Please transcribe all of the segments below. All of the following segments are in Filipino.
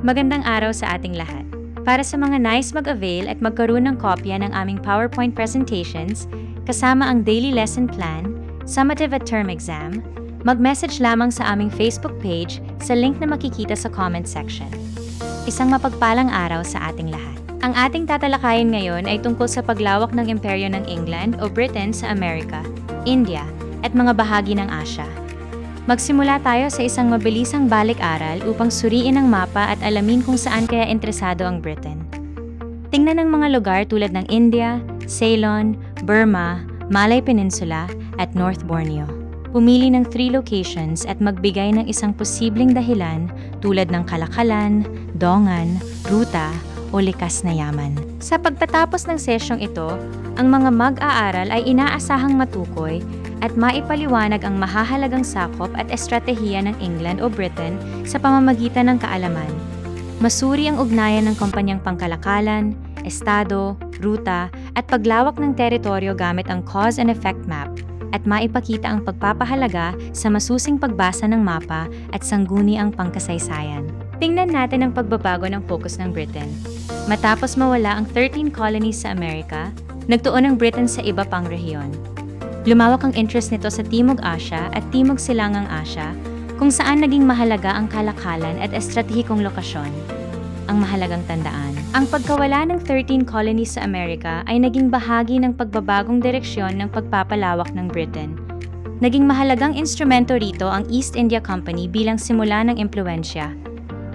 Magandang araw sa ating lahat. Para sa mga nais mag-avail at magkaroon ng kopya ng aming PowerPoint presentations, kasama ang daily lesson plan, summative at term exam, mag-message lamang sa aming Facebook page sa link na makikita sa comment section. Isang mapagpalang araw sa ating lahat. Ang ating tatalakayin ngayon ay tungkol sa paglawak ng imperyo ng England o Britain sa Amerika, India, at mga bahagi ng Asya. Magsimula tayo sa isang mabilisang balik-aral upang suriin ang mapa at alamin kung saan kaya interesado ang Britain. Tingnan ang mga lugar tulad ng India, Ceylon, Burma, Malay Peninsula, at North Borneo. Pumili ng 3 locations at magbigay ng isang posibleng dahilan tulad ng kalakalan, dongan, ruta, o likas na yaman. Sa pagtatapos ng sesyong ito, ang mga mag-aaral ay inaasahang matukoy at maipaliwanag ang mahahalagang sakop at estratehiya ng England o Britain sa pamamagitan ng kaalaman. Masuri ang ugnayan ng kumpanyang pangkalakalan, estado, ruta, at paglawak ng teritoryo gamit ang cause and effect map at maipakita ang pagpapahalaga sa masusing pagbasa ng mapa at sangguni ang pangkasaysayan. Tingnan natin ang pagbabago ng focus ng Britain. Matapos mawala ang 13 colonies sa Amerika, nagtuon ang Britain sa iba pang rehiyon. Lumawak ang interest nito sa Timog Asya at Timog Silangang Asya, kung saan naging mahalaga ang kalakalan at estratehikong lokasyon. Ang mahalagang tandaan, ang pagkawala ng 13 colonies sa Amerika ay naging bahagi ng pagbabagong direksyon ng pagpapalawak ng Britain. Naging mahalagang instrumento rito ang East India Company bilang simula ng impluwensya.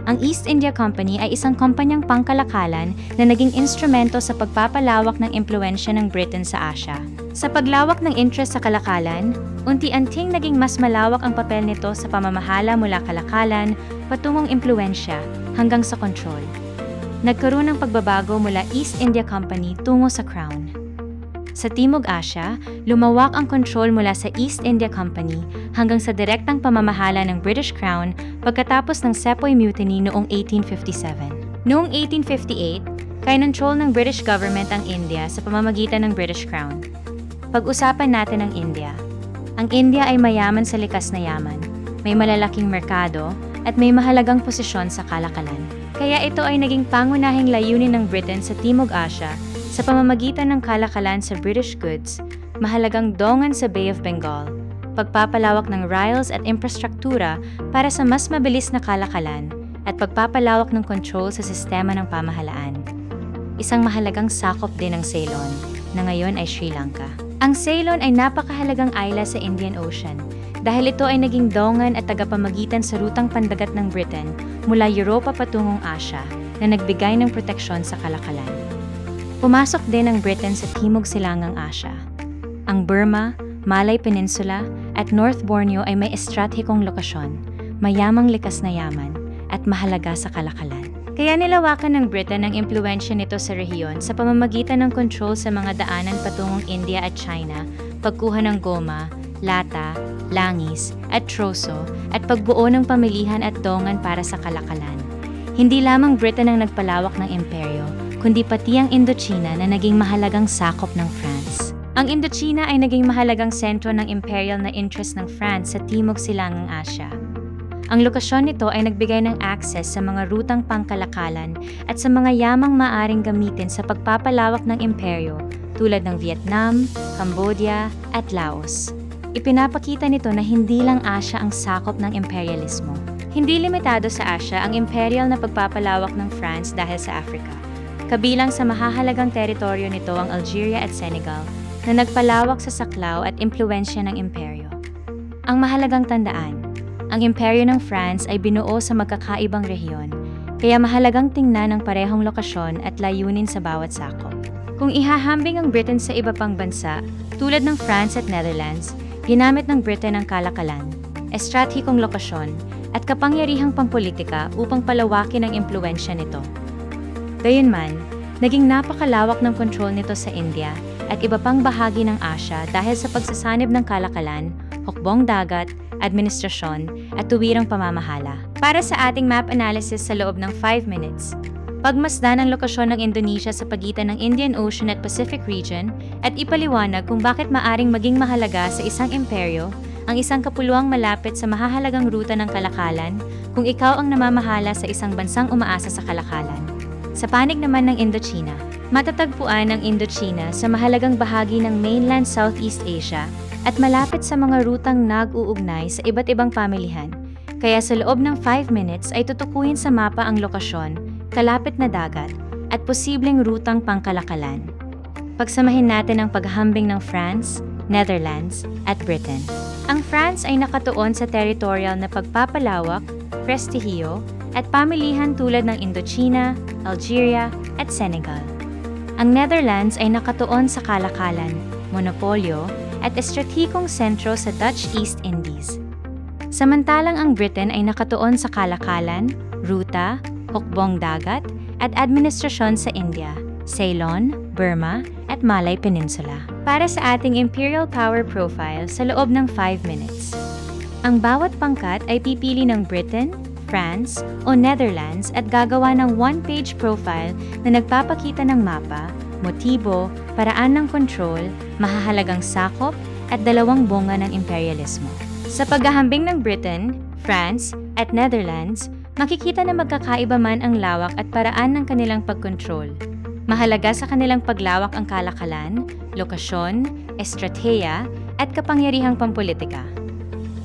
Ang East India Company ay isang kumpanyang pangkalakalan na naging instrumento sa pagpapalawak ng impluwensya ng Britain sa Asya. Sa paglawak ng interest sa kalakalan, unti-unting naging mas malawak ang papel nito sa pamamahala mula kalakalan patungong impluwensya hanggang sa control. Nagkaroon ng pagbabago mula East India Company tungo sa Crown. Sa Timog Asya, lumawak ang control mula sa East India Company hanggang sa direktang pamamahala ng British Crown pagkatapos ng Sepoy Mutiny noong 1857. Noong 1858, kinontrol ng British government ang India sa pamamagitan ng British Crown. Pag-usapan natin ang India. Ang India ay mayaman sa likas na yaman, may malalaking merkado, at may mahalagang posisyon sa kalakalan. Kaya ito ay naging pangunahing layunin ng Britain sa Timog Asya sa pamamagitan ng kalakalan sa British goods, mahalagang dongan sa Bay of Bengal, pagpapalawak ng rails at infrastruktura para sa mas mabilis na kalakalan, at pagpapalawak ng control sa sistema ng pamahalaan. Isang mahalagang sakop din ng Ceylon, na ngayon ay Sri Lanka. Ang Ceylon ay napakahalagang isla sa Indian Ocean dahil ito ay naging dongan at tagapamagitan sa rutang pandagat ng Britain mula Europa patungong Asya na nagbigay ng proteksyon sa kalakalan. Pumasok din ang Britain sa Timog Silangang Asya. Ang Burma, Malay Peninsula, at North Borneo ay may estratehikong lokasyon, mayamang likas na yaman, at mahalaga sa kalakalan. Kaya nilawakan ng Britain ang impluwensya nito sa rehiyon sa pamamagitan ng control sa mga daanan patungong India at China, pagkuha ng goma, lata, langis, at troso, at pagbuo ng pamilihan at dongan para sa kalakalan. Hindi lamang Britain ang nagpalawak ng imperyo, kundi pati ang Indochina na naging mahalagang sakop ng France. Ang Indochina ay naging mahalagang sentro ng imperial na interest ng France sa Timog Silangang Asya. Ang lokasyon nito ay nagbigay ng access sa mga rutang pangkalakalan at sa mga yamang maaring gamitin sa pagpapalawak ng imperyo tulad ng Vietnam, Cambodia, at Laos. Ipinapakita nito na hindi lang Asya ang sakop ng imperialismo. Hindi limitado sa Asya ang imperial na pagpapalawak ng France dahil sa Africa. Kabilang sa mahahalagang teritoryo nito ang Algeria at Senegal na nagpalawak sa saklaw at impluwensya ng imperyo. Ang mahalagang tandaan, ang imperyo ng France ay binuo sa magkakaibang rehiyon, kaya mahalagang tingnan ang parehong lokasyon at layunin sa bawat sakop. Kung ihahambing ang Britain sa iba pang bansa, tulad ng France at Netherlands, ginamit ng Britain ang kalakalan, estratehikong lokasyon, at kapangyarihang pampolitika upang palawakin ang impluwensya nito. Gayunman, naging napakalawak ng kontrol nito sa India at iba pang bahagi ng Asya dahil sa pagsasanib ng kalakalan, hukbong dagat, administrasyon, at tuwirang pamamahala. Para sa ating map analysis sa loob ng 5 minutes, pagmasdan ang lokasyon ng Indonesia sa pagitan ng Indian Ocean at Pacific region at ipaliwanag kung bakit maaring maging mahalaga sa isang imperyo ang isang kapuluang malapit sa mahahalagang ruta ng kalakalan kung ikaw ang namamahala sa isang bansang umaasa sa kalakalan. Sa panig naman ng Indochina, matatagpuan ang Indochina sa mahalagang bahagi ng mainland Southeast Asia at malapit sa mga rutang nag-uugnay sa iba't ibang pamilihan. Kaya sa loob ng 5 minutes ay tutukuyin sa mapa ang lokasyon, kalapit na dagat, at posibleng rutang pangkalakalan. Pagsamahin natin ang paghahambing ng France, Netherlands, at Britain. Ang France ay nakatuon sa territorial na pagpapalawak, prestihiyo, at pamilihan tulad ng Indochina, Algeria, at Senegal. Ang Netherlands ay nakatuon sa kalakalan, monopolyo, at estratehikong sentro sa Dutch East Indies. Samantalang ang Britain ay nakatuon sa kalakalan, ruta, hukbong dagat, at administrasyon sa India, Ceylon, Burma, at Malay Peninsula. Para sa ating Imperial Power Profile sa loob ng 5 minutes. Ang bawat pangkat ay pipili ng Britain, France, o Netherlands at gagawa ng one-page profile na nagpapakita ng mapa, motibo, paraan ng control, mahahalagang sakop, at 2 bunga ng imperialismo. Sa paghahambing ng Britain, France, at Netherlands, makikita na magkakaiba man ang lawak at paraan ng kanilang pagkontrol. Mahalaga sa kanilang paglawak ang kalakalan, lokasyon, estratehiya, at kapangyarihang pampolitika.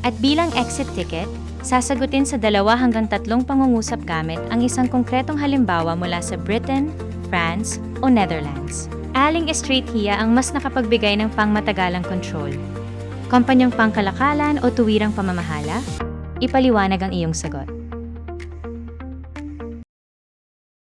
At bilang exit ticket, sasagutin sa 2 hanggang 3 pangungusap gamit ang isang konkretong halimbawa mula sa Britain, France, o Netherlands. Aling estratehiya ang mas nakapagbigay ng pangmatagalang kontrol? Kompanyang pangkalakalan o tuwirang pamamahala? Ipaliwanag ang iyong sagot.